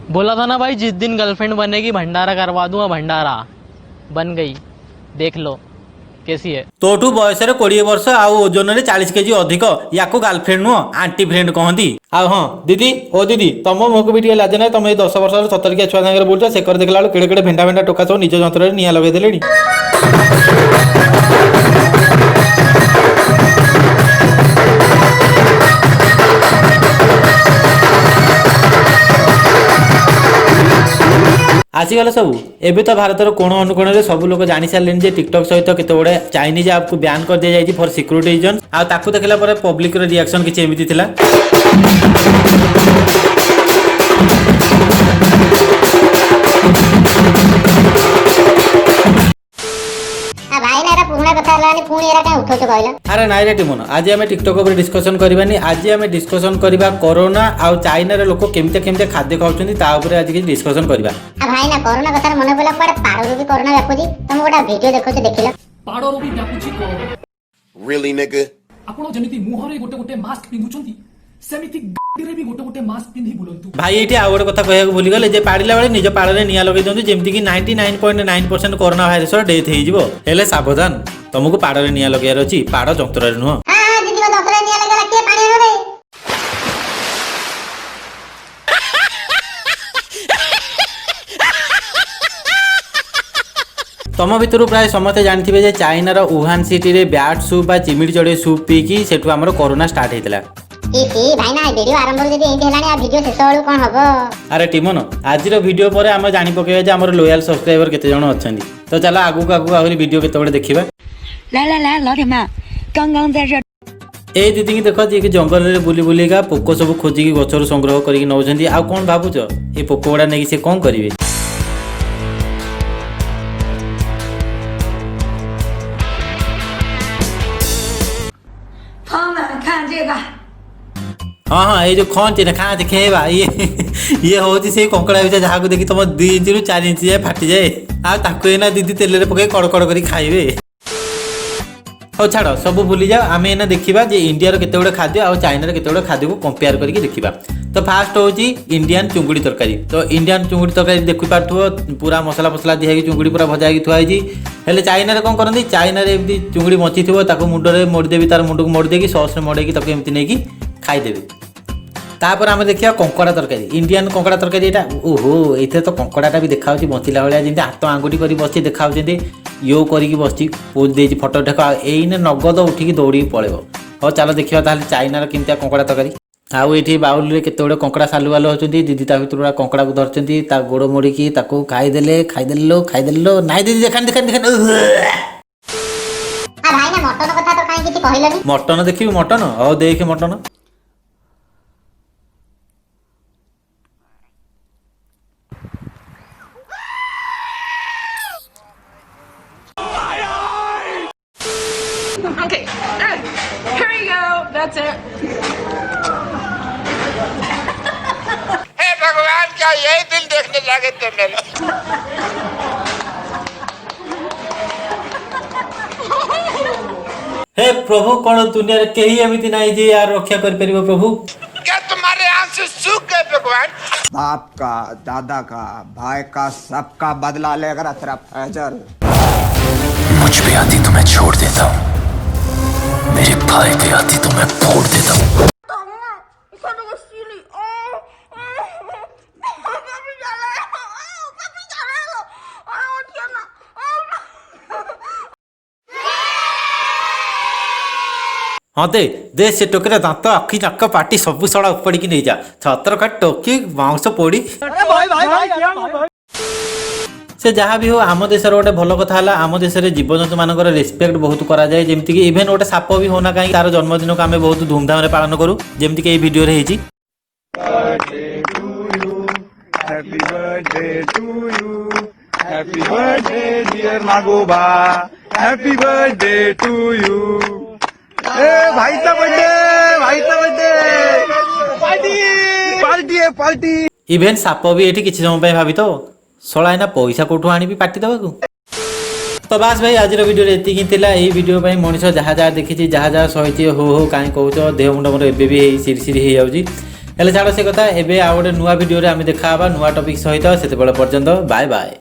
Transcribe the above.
बोला था ना भाई, जिस दिन गर्लफ्रेंड बनेगी भंडारा करवा दूंगा। भंडारा बन गई, देख लो कैसी है। तोठू बयस 20 वर्ष आउ ओजन में 40 केजी अधिक या गर्लफ्रेंड नुह आंटी फ्रेंड कहती। हाँ दीदी, ओ दीदी तुम मुझको भी लाज ना, तुम 10 वर्ष 70 छुआ सागर बुलूच से देखला केड़े केड़े भेंडा भेंडा टोका सब निज जंत्र निआ लगे। आसीगला सब एबे तो भारतर कोण अनुकोण में सब लोग जानी सारे टिकटॉक सहित केते गुड़े चाइनीज ऐप को बैन कर दिया फॉर सिक्योरिटी रीजन। आकु देखला पर पब्लिक रिएक्शन किछि एमिति थिला। अरे नाई रे टिमोन, आज आम टिकटॉक पर डिस्कसन करवानी। आज आम डिस्कसन करवा कोरोना आउ चाइना रे लोक केमिते केमिते खाद्य खाउछन्ती ता ऊपर आज किछि डिस्कसन करबा। भाई ना कोरोना कथा मने पड़ला पड़े पाड़ो भी कोरोना व्यापुजी। तुम गोटा वीडियो देखो देखिला पाड़ो भी व्यापुजी को रियली निग्गा आपण जमिति मुहरे गोटे गोटे मास्क पिंधुछन्ती सेमिति गाडीरे भी गोटे गोटे मास्क पिंधि बुलंतु। भाई एठी आ गोटे कथा कहया भूली गले जे पाड़िला बेले निज पाड़े निया लगे दियंतु जेमति कि 99.9% कोरोना भाइरस डेथ हेइ जिवो। हेले सावधान, तुमको पाड़े निया लगेयार अछि, पाड़ जंत्र रे नुह। हां दीदी को डॉक्टर निया लगला के पानी रे। तम भितर प्राय समस्ते जानथिबे जे चाइनार वुहान सिटी रे बैट सूप बा चिमिडी चढ़े सूप पी कि सेठु हमर कोरोना स्टार्ट हेतला। भाई ना वीडियो आरंभ जदी एंटी हेलानी आ वीडियो शेष होलु कोन हबो। अरे टिमोन, आज वीडियो पर आम जानी पकेबे जे हमर लॉयल सब्सक्राइबर केते जण अछंती। तो चला आगु आगु आहुरी वीडियो केते बडे देखिबा। 来，老铁们，刚刚在这 ए दीदी की देख जी जंगल में बुली बुलिका पोक सब खोजिकी गचर संग्रह करके नौकरी। आ कौन भावुच ये पोक गुड़ा नहीं से कौन करेंगे? हाँ ये जो खंचे ना खाँचे खेबा ये हूँ से कंकड़ा भितर जहाँ को देखी तुम 2 इंच रु 4 इंच जाए फाटी जाए। आ दीदी तेल में पकड़ कड़कड़ कर खाइबे। हो छाड़ सब भूली जाओ, आम एना देखा जे इंडिया केते गुड़े खाद्य और चाइना केते गुड़े खाद्य को कंपेयर करके देखा। तो फास्ट हूँ इंडियन चुंगुड़ी तरकारी। तो इंडियन चुंगुड़ी तरकारी देखी पार्थो पूरा मसला फसला दिखाई चुंगुड़ी पूरा भजा थुआई। हेले चाइना कौन करती, चाइना चुंगुड़ी मची थो मुंडे मोड़देवी, तार मुंड को मोड़देकी सस मोड़ेकी एमती नहीं खाईदेवी। तापर आम देखा कंकड़ा तरकारी, इंडियन कंकड़ा तरकारी। यहाँ ओहो ये तो कंकड़ाटा भी देखा बचिला भाया जमी हाथ आंगुठी कर बस देखा यो करके बस पोज दे फटो टेक एने नगद उठिकी दौड़ी पड़ेब। हाँ चलो देखा चाइनार केमती कंकड़ा तरकारी। आउ ये बाउल में केते गुड़े कंकड़ा सालु वालु अच्छा दीदी ता भर कंकड़ा को धरती गोड़ मोड़िकी खाईदे खाईदे नाई दीदी देखानी देखानी देखानी मटन देखी मटन। हाँ देख mutton Okay, here we go. That's it. हे भगवान, क्या यही दिन देखने लगे थे मेरे? हे प्रभु, कौन दुनिया रे कहीं एमिति नहीं जे यार रक्षा कर परिबो प्रभु। क्या तुम्हारे आंसू सूख गए भगवान? बाप का, दादा का, भाई का, सबका बदला लेकर तेरा फैजल। मुझ पे आती तो मैं छोड़ देता हूँ, मेरे भाई पे आती तो मैं फोड़ देता हूँ। हाँ दे से टोकरा दांत आखि नाक पाटी सब सड़ा उपड़ की नहीं जा छतर का टोकी मांस पोड़ी। से जहाँ भी हो आम देश गोटे भल कथा है, आम देश में जीवजंतु मान रेस्पेक्ट बहुत करा जाए। जमती कि इभेन गोटे साप भी होना कहीं तार जन्मदिन को आम बहुत धूमधाम रे पालन करूँ, जमती कि वीडियो रे होती। भाई का बर्थडे पार्टी। इभेन साप भी ये किसी समय भावी तो सला ना पैसा कौटू आनी पार्टी देवाकू। तो बास भाई आज वीडियो एतिकी थिला। एई वीडियो पे मनीष जहाँ जहाँ देखी जहाँ जहाँ सही हो कहीं कौच देह मुंड मोर एबे भी सिरी सिरी हो जाऊँगी। हेले छाड़ से कथा एबे आ गोटे नुआ वीडियो रे आमे देखा हबा नुआ टॉपिक सहित सेते बेले पर्यंत बाय बाय।